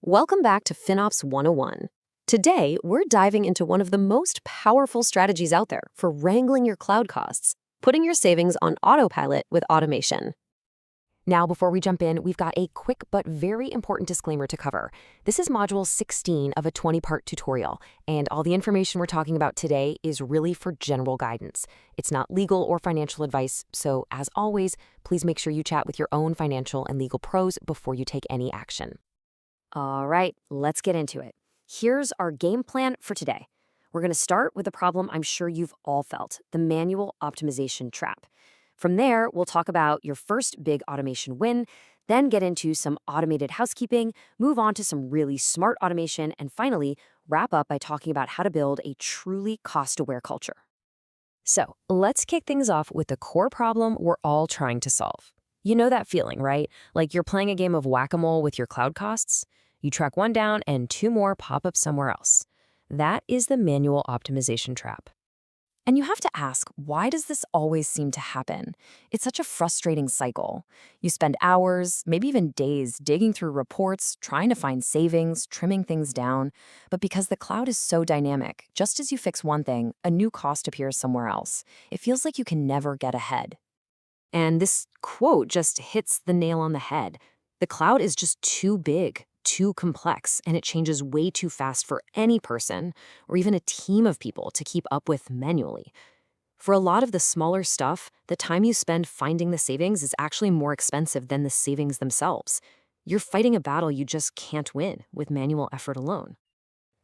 Welcome back to FinOps 101. Today, we're diving into one of the most powerful strategies out there for wrangling your cloud costs, putting your savings on autopilot with automation. Now, before we jump in, we've got a quick but very important disclaimer to cover. This is Module 16 of a 20-part tutorial, and all the information we're talking about today is really for general guidance. It's not legal or financial advice, so as always, please make sure you chat with your own financial and legal pros before you take any action. All right, let's get into it. Here's our game plan for today. We're going to start with a problem I'm sure you've all felt, the manual optimization trap. From there, we'll talk about your first big automation win, then get into some automated housekeeping, move on to some really smart automation, and finally, wrap up by talking about how to build a truly cost-aware culture. So, let's kick things off with the core problem we're all trying to solve. You know that feeling, right? Like you're playing a game of whack-a-mole with your cloud costs? You track one down and two more pop up somewhere else. That is the manual optimization trap. And you have to ask, why does this always seem to happen? It's such a frustrating cycle. You spend hours, maybe even days, digging through reports, trying to find savings, trimming things down. But because the cloud is so dynamic, just as you fix one thing, a new cost appears somewhere else. It feels like you can never get ahead. And this quote just hits the nail on the head. The cloud is just too big, too complex, and it changes way too fast for any person or even a team of people to keep up with manually. For a lot of the smaller stuff, the time you spend finding the savings is actually more expensive than the savings themselves. You're fighting a battle you just can't win with manual effort alone.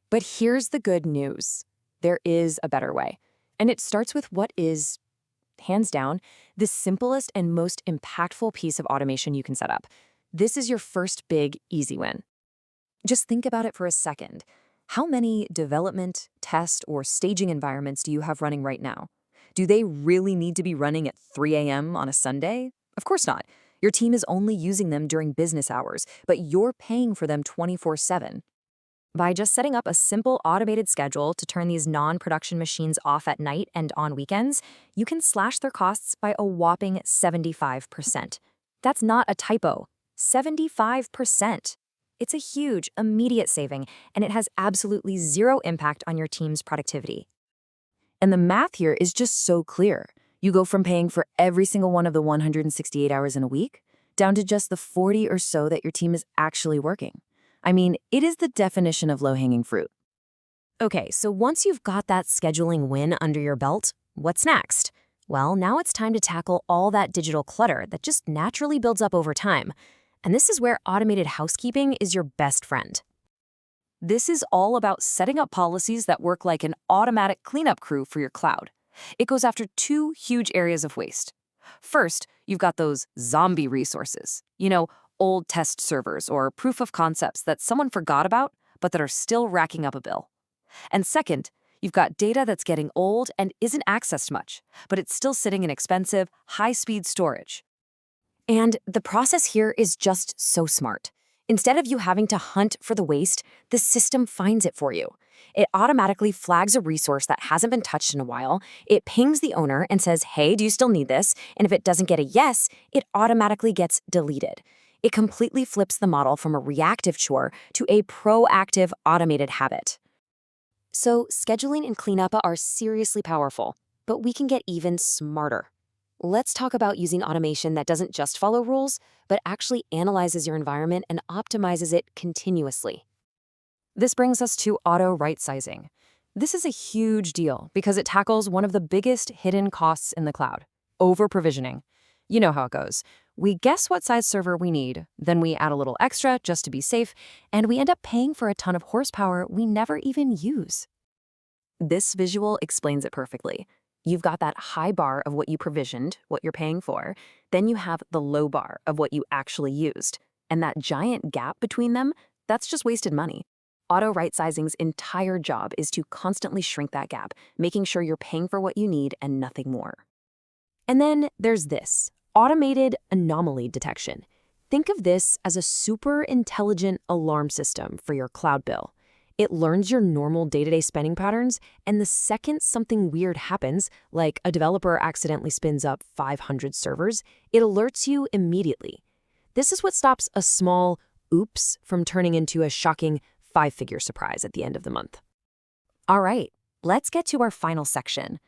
But here's the good news. There is a better way. And it starts with what is, hands down, the simplest and most impactful piece of automation you can set up. This is your first big, easy win. Just think about it for a second. How many development, test, or staging environments do you have running right now? Do they really need to be running at 3 a.m. on a Sunday? Of course not. Your team is only using them during business hours, but you're paying for them 24/7. By just setting up a simple automated schedule to turn these non-production machines off at night and on weekends, you can slash their costs by a whopping 75%. That's not a typo. 75%. It's a huge, immediate saving, and it has absolutely zero impact on your team's productivity. And the math here is just so clear. You go from paying for every single one of the 168 hours in a week, down to just the 40 or so that your team is actually working. I mean, it is the definition of low-hanging fruit. Okay, so once you've got that scheduling win under your belt, what's next? Well, now it's time to tackle all that digital clutter that just naturally builds up over time. And this is where automated housekeeping is your best friend. This is all about setting up policies that work like an automatic cleanup crew for your cloud. It goes after two huge areas of waste. First, you've got those zombie resources. Old test servers or proof of concepts that someone forgot about, but that are still racking up a bill. And second, you've got data that's getting old and isn't accessed much, but it's still sitting in expensive, high-speed storage. And the process here is just so smart. Instead of you having to hunt for the waste, the system finds it for you. It automatically flags a resource that hasn't been touched in a while. It pings the owner and says, hey, do you still need this? And if it doesn't get a yes, it automatically gets deleted. It completely flips the model from a reactive chore to a proactive automated habit. So scheduling and cleanup are seriously powerful, but we can get even smarter. Let's talk about using automation that doesn't just follow rules, but actually analyzes your environment and optimizes it continuously. This brings us to auto right-sizing. This is a huge deal because it tackles one of the biggest hidden costs in the cloud, over-provisioning. You know how it goes. We guess what size server we need, then we add a little extra just to be safe, and we end up paying for a ton of horsepower we never even use. This visual explains it perfectly. You've got that high bar of what you provisioned, what you're paying for. Then you have the low bar of what you actually used. And that giant gap between them, that's just wasted money. Auto right-sizing's entire job is to constantly shrink that gap, making sure you're paying for what you need and nothing more. And then there's this, automated anomaly detection. Think of this as a super intelligent alarm system for your cloud bill. It learns your normal day-to-day spending patterns, and the second something weird happens, like a developer accidentally spins up 500 servers, it alerts you immediately. This is what stops a small, oops from turning into a shocking five-figure surprise at the end of the month. All right, let's get to our final section.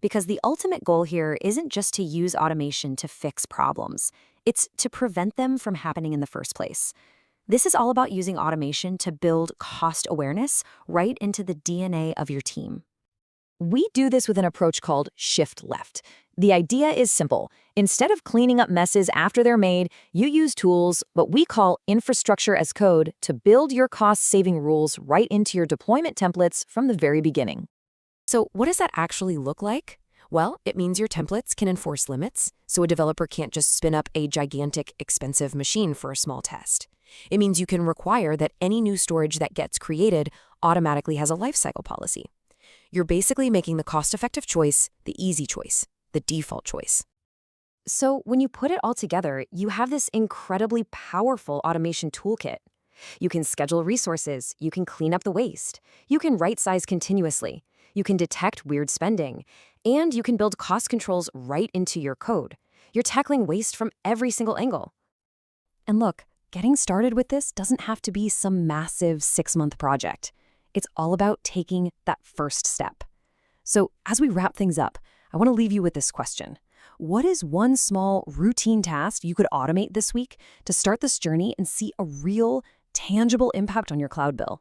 Because the ultimate goal here isn't just to use automation to fix problems. It's to prevent them from happening in the first place. This is all about using automation to build cost awareness right into the DNA of your team. We do this with an approach called shift left. The idea is simple. Instead of cleaning up messes after they're made, you use tools, what we call infrastructure as code, to build your cost-saving rules right into your deployment templates from the very beginning. So what does that actually look like? Well, it means your templates can enforce limits, so a developer can't just spin up a gigantic, expensive machine for a small test. It means you can require that any new storage that gets created automatically has a lifecycle policy. You're basically making the cost-effective choice the easy choice, the default choice. So when you put it all together, you have this incredibly powerful automation toolkit. You can schedule resources, you can clean up the waste, you can right-size continuously, you can detect weird spending, and you can build cost controls right into your code. You're tackling waste from every single angle. And look, getting started with this doesn't have to be some massive 6-month project. It's all about taking that first step. So as we wrap things up, I want to leave you with this question. What is one small routine task you could automate this week to start this journey and see a real, tangible impact on your cloud bill?